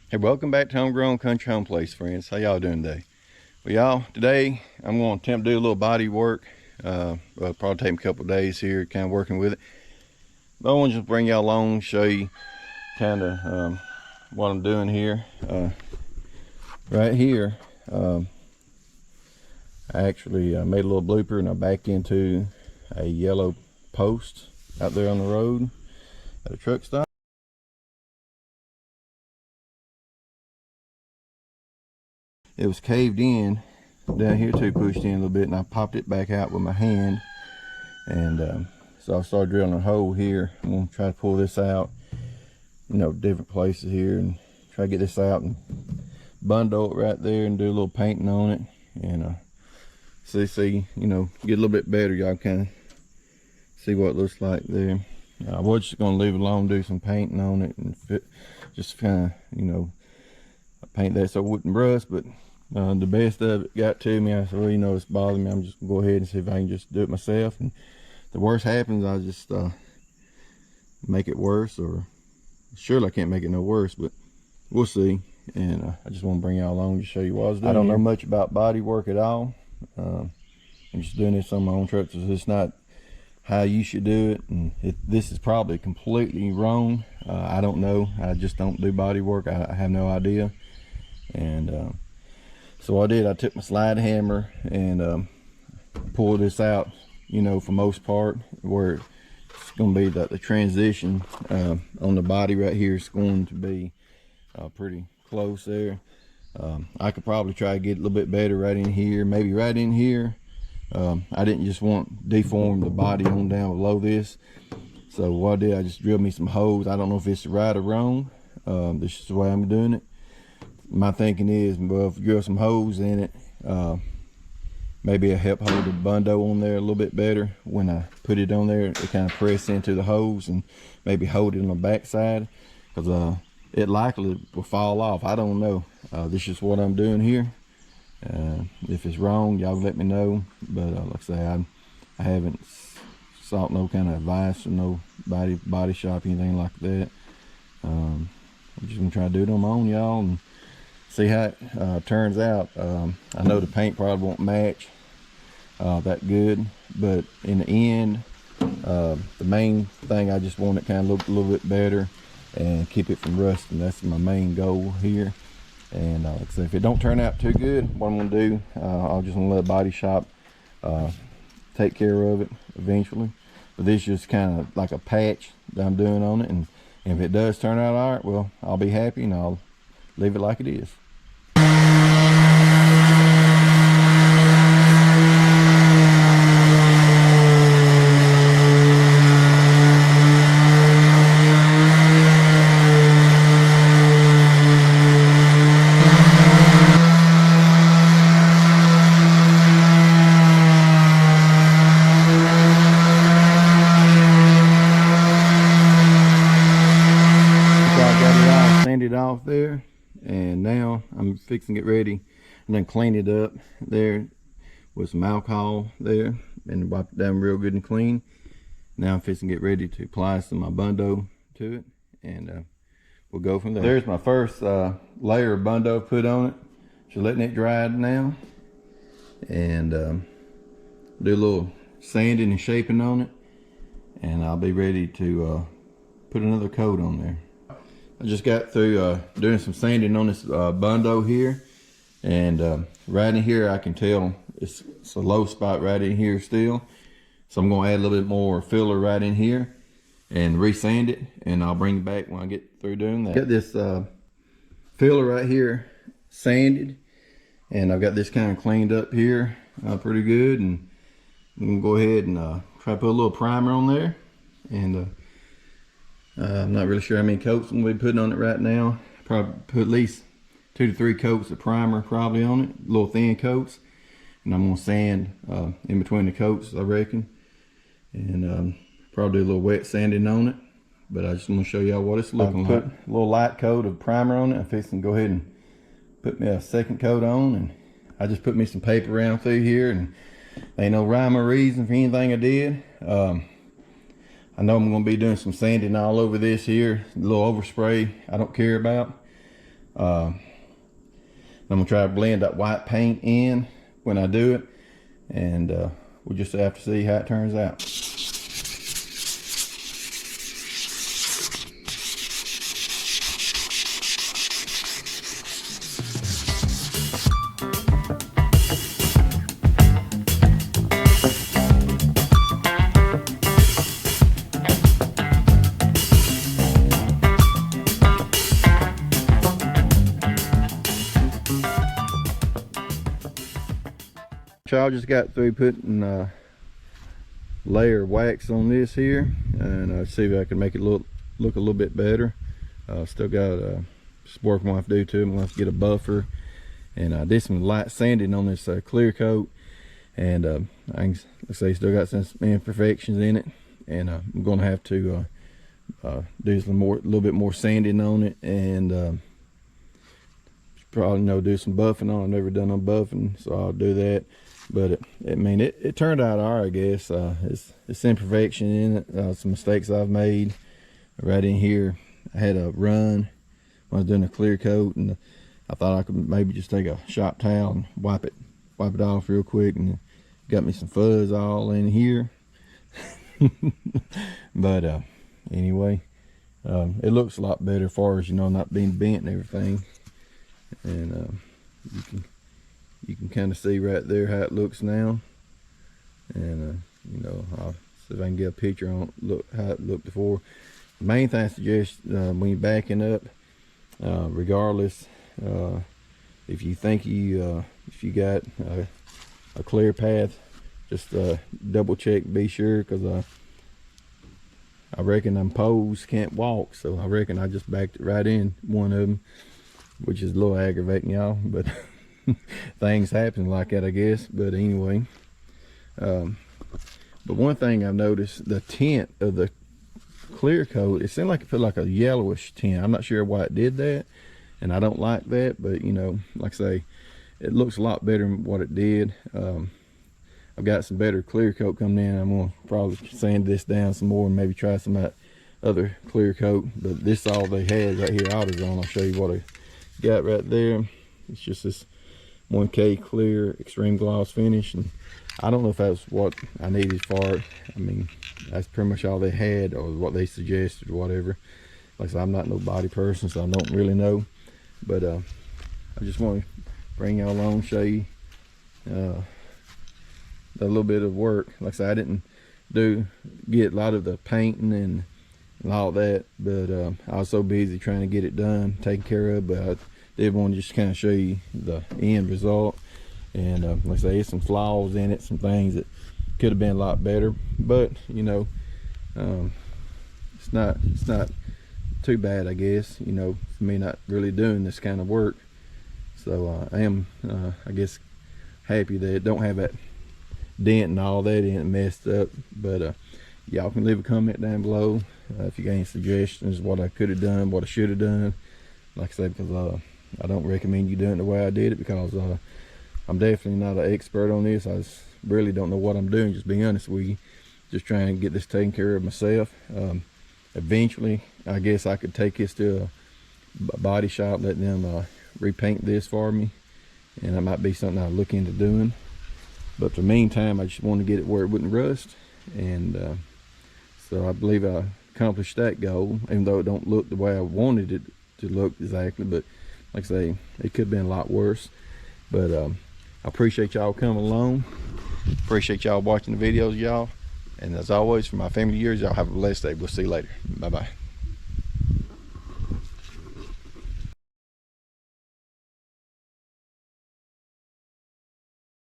Hey, welcome back to Homegrown Country Home Place, friends. How y'all doing today? Well, y'all, today I'm going to attempt to do a little body work. It'll probably take me a couple of days here, kind of working with it. But I want to just bring y'all along, show you kind of what I'm doing here. Right here, I actually made a little blooper and I backed into a yellow post out there on the road at a truck stop. It was caved in down here too, pushed in a little bit, and I popped it back out with my hand. And so I started drilling a hole here. I'm gonna try to pull this out, you know, different places here, and try to get this out and bundle it right there and do a little painting on it. And see, you know, get a little bit better. Y'all kind of see what it looks like there. I was just gonna leave it alone, do some painting on it, and just kind of, you know, paint that so it wouldn't rust. But the best of it got to me. I said, well, you know, it's bothering me. I'm just gonna go ahead and see if I can just do it myself. And the worst happens, I just make it worse, or surely I can't make it no worse, but we'll see. And I just want to bring y'all along to show you what I was doing. I don't know much about body work at all. I'm just doing this on my own truck, so it's not how you should do it, and this is probably completely wrong. I don't know. I just don't do body work. I have no idea. And so what I did, I took my slide hammer and pulled this out, you know, for most part, where it's going to be the transition on the body right here is going to be pretty close there. I could probably try to get a little bit better right in here, maybe right in here. I didn't just want to deform the body on down below this. So what I did, I just drilled me some holes. I don't know if it's right or wrong. This is the way I'm doing it. My thinking is, well, if you drill some holes in it, maybe it'll help hold the bundo on there a little bit better. When I put it on there, it kind of press into the holes and maybe hold it on the backside, because it likely will fall off. I don't know. This is what I'm doing here. If it's wrong, y'all let me know. But like I say, I haven't sought no kind of advice from no body shop, anything like that. I'm just gonna try to do it on my own, y'all, and see how it turns out. I know the paint probably won't match that good, but in the end, the main thing, I just want it kind of look a little bit better and keep it from rusting. That's my main goal here. And like I said, if it don't turn out too good, what I'm gonna do, I'll just let the body shop take care of it eventually. But this is just kind of like a patch that I'm doing on it, and if it does turn out all right, well, I'll be happy and I'll leave it like it is. Sand it off there, and now I'm fixing to get ready and then clean it up there with some alcohol there and wipe it down real good and clean. Now I'm fixing to get ready to apply some of my bundo to it, and we'll go from there. There's my first layer of bundo put on it. Just letting it dry now, and do a little sanding and shaping on it, and I'll be ready to put another coat on there. I just got through doing some sanding on this bundo here, and right in here I can tell it's a low spot right in here still, so I'm going to add a little bit more filler right in here and resand it, and I'll bring it back when I get through doing that. Got this filler right here sanded, and I've got this kind of cleaned up here pretty good, and I'm gonna go ahead and try to put a little primer on there. And I'm not really sure how many coats I'm gonna be putting on it right now. Probably put at least 2 to 3 coats of primer probably on it, little thin coats, and I'm gonna sand in between the coats, I reckon, and probably do a little wet sanding on it. But I just want to show y'all what it's looking like. Put a little light coat of primer on it. I'm fixing to go ahead and put me a second coat on, and I just put me some paper around through here, and ain't no rhyme or reason for anything I did. I know I'm going to be doing some sanding all over this here. A little overspray I don't care about. I'm gonna try to blend that white paint in when I do it, and we'll just have to see how it turns out. Y'all just got through putting layer of wax on this here, and see if I can make it look a little bit better. Still got some work I'm gonna have to do to it. I'm gonna have to get a buffer, and I did some light sanding on this clear coat, and I can, let's say, still got some imperfections in it, and I'm gonna have to do a little bit more sanding on it, and probably do some buffing on it. I've never done no buffing, so I'll do that. But it turned out all right, I guess. It's imperfection in it, some mistakes I've made right in here. I had a run when I was doing a clear coat, and I thought I could maybe just take a shop towel and wipe it off real quick, and got me some fuzz all in here. But anyway, it looks a lot better as far as, not being bent and everything. And you can kind of see right there how it looks now, and I'll see if I can get a picture on how it looked before. The main thing I suggest when you're backing up, regardless, if you think if you got a clear path, just double check, be sure, because I reckon them poles can't walk, so I reckon I just backed it right in one of them, which is a little aggravating, y'all, but things happen like that, I guess. But anyway, but one thing I've noticed, the tint of the clear coat, it seemed like it put like a yellowish tint. I'm not sure why it did that, and I don't like that, but like I say, it looks a lot better than what it did. I've got some better clear coat coming in. I'm gonna probably sand this down some more and maybe try some of that other clear coat, but this is all they had right here, AutoZone. I'll show you what I got right there. It's just this 1K clear extreme gloss finish, and I don't know if that's what I needed for it. I mean, that's pretty much all they had, or what they suggested, or whatever. Like I said, I'm not no body person, so I don't really know, but I just want to bring y'all along, show you a little bit of work. Like I said, I didn't get a lot of the painting and all that, but I was so busy trying to get it done, taken care of. But I did want to just kind of show you the end result, and like I say, there's some flaws in it, some things that could have been a lot better, but it's not too bad, I guess, for me not really doing this kind of work. So I am I guess happy that it don't have that dent and all that in it messed up. But y'all can leave a comment down below if you got any suggestions, what I could have done, what I should have done. Like I said, because I don't recommend you doing it the way I did it, because I'm definitely not an expert on this. I really don't know what I'm doing, just being honest with you. Just trying to get this taken care of myself. Eventually, I guess I could take this to a body shop, let them repaint this for me, and that might be something I'll look into doing. But for the meantime, I just want to get it where it wouldn't rust, and so I believe I accomplished that goal, even though it don't look the way I wanted it to look exactly. But like I say, it could have been a lot worse. But I appreciate y'all coming along, appreciate y'all watching the videos, y'all, and as always, for my family years, y'all have a blessed day. We'll see you later. Bye bye.